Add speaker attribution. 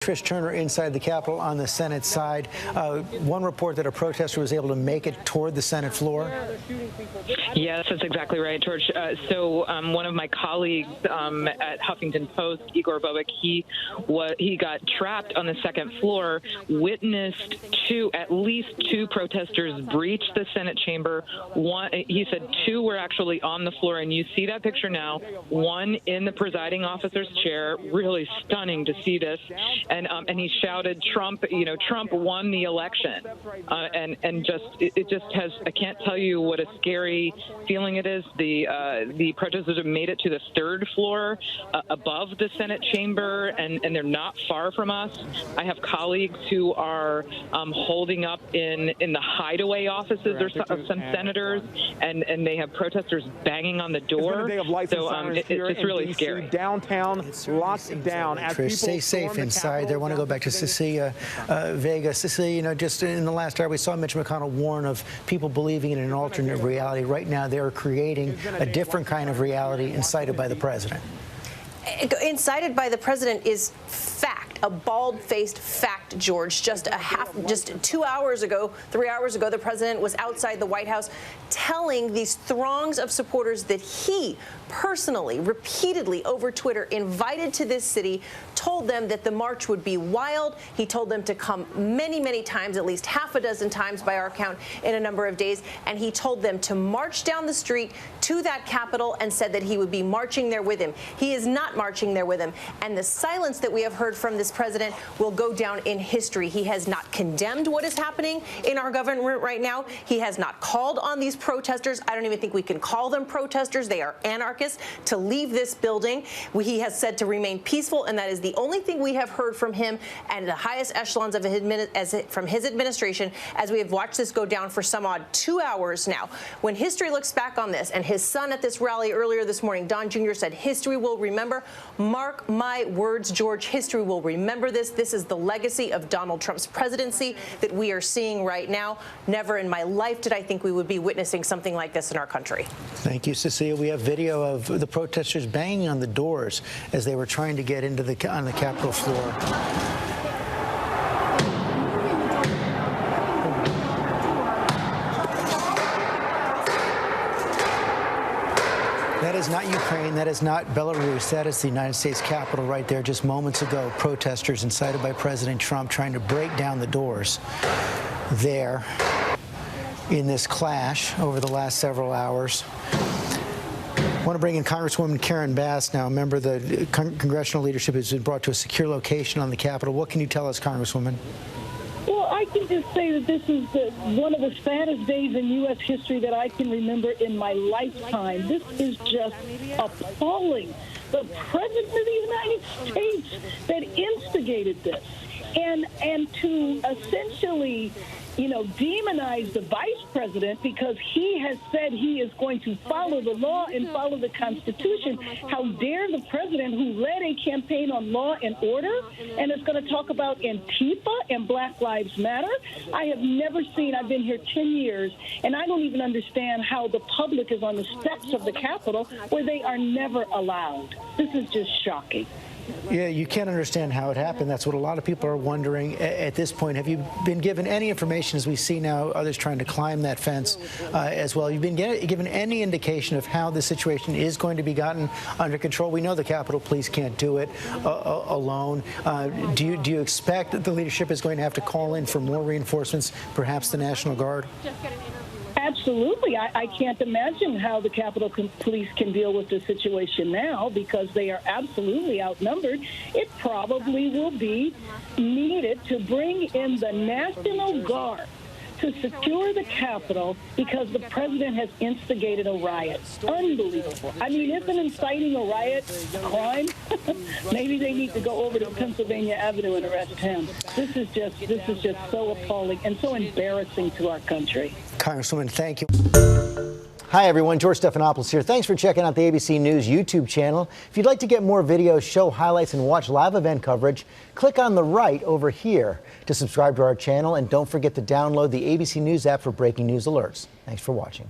Speaker 1: Trish Turner inside the Capitol on the Senate side. One report that a protester was able to make it toward the Senate floor.
Speaker 2: Yes, that's exactly right, George. So one of my colleagues at Huffington Post, Igor Bobek, he got trapped on the second floor, witnessed at least two protesters breach the Senate chamber. He said two were actually on the floor, and you see that picture now. One in the presiding officer's chair. Really stunning to see this. And he shouted, "Trump! Trump won the election," and it just has. I can't tell you what a scary feeling it is. The protesters have made it to the third floor above the Senate chamber, and they're not far from us. I have colleagues who are holding up in the hideaway offices of some senators, and they have protesters banging on the door. So it's just really scary.
Speaker 3: Downtown locked down.
Speaker 1: Trish, stay safe inside there. I want to go back to Cecilia Vega. Cecilia, just in the last hour, we saw Mitch McConnell warn of people believing in an alternate reality. Right now, they're creating a different kind of reality incited by the president.
Speaker 4: Incited by the president is fact, a bald-faced fact, George. Just 2 hours ago, 3 hours ago, the president was outside the White House telling these throngs of supporters that he personally, repeatedly over Twitter, invited to this city, told them that the march would be wild. He told them to come many, many times, at least half a dozen times by our count in a number of days. And he told them to march down the street to that Capitol and said that he would be marching there with him. He is not marching there with him. And the silence that we have heard from this president will go down in history. He has not condemned what is happening in our government right now. He has not called on these protesters. I don't even think we can call them protesters. They are anarchists, to leave this building. He has said to remain peaceful, and that is the only thing we have heard from him and the highest echelons of from his administration as we have watched this go down for some odd 2 hours now. When history looks back on this, and his son at this rally earlier this morning, Don Jr., said history will remember. Mark my words, George, history will remember this. This is the legacy of Donald Trump's presidency that we are seeing right now. Never in my life did I think we would be witnessing something like this in our country.
Speaker 1: Thank you, Cecilia. We have video of the protesters banging on the doors as they were trying to get into on the Capitol floor. That is not Ukraine. That is not Belarus. That is the United States Capitol right there. Just moments ago, protesters incited by President Trump trying to break down the doors there in this clash over the last several hours. I want to bring in Congresswoman Karen Bass now. A member of the congressional leadership has been brought to a secure location on the Capitol. What can you tell us, Congresswoman?
Speaker 5: Well, I can just say that this is one of the saddest days in U.S. history that I can remember in my lifetime. This is just appalling. The President of the United States that instigated this. And to essentially, demonize the vice president because he has said he is going to follow the law and follow the Constitution. How dare the president who led a campaign on law and order and is going to talk about Antifa and Black Lives Matter? I have never seen, I've been here 10 years, and I don't even understand how the public is on the steps of the Capitol where they are never allowed. This is just shocking.
Speaker 1: Yeah, you can't understand how it happened. That's what a lot of people are wondering at this point. Have you been given any information, as we see now others trying to climb that fence as well? You've been given any indication of how the situation is going to be gotten under control? We know the Capitol Police can't do it alone. Do you expect that the leadership is going to have to call in for more reinforcements, perhaps the National Guard?
Speaker 5: Absolutely. I can't imagine how the Capitol Police can deal with the situation now because they are absolutely outnumbered. It probably will be needed to bring in the National Guard to secure the Capitol because the president has instigated a riot. Unbelievable. I mean, isn't inciting a riot a crime? Maybe they need to go over to Pennsylvania Avenue and arrest him. This is just so appalling and so embarrassing to our country.
Speaker 1: Congresswoman, thank you.
Speaker 6: Hi, everyone. George Stephanopoulos here. Thanks for checking out the ABC News YouTube channel. If you'd like to get more videos, show highlights, and watch live event coverage, click on the right over here to subscribe to our channel. And don't forget to download the ABC News app for breaking news alerts. Thanks for watching.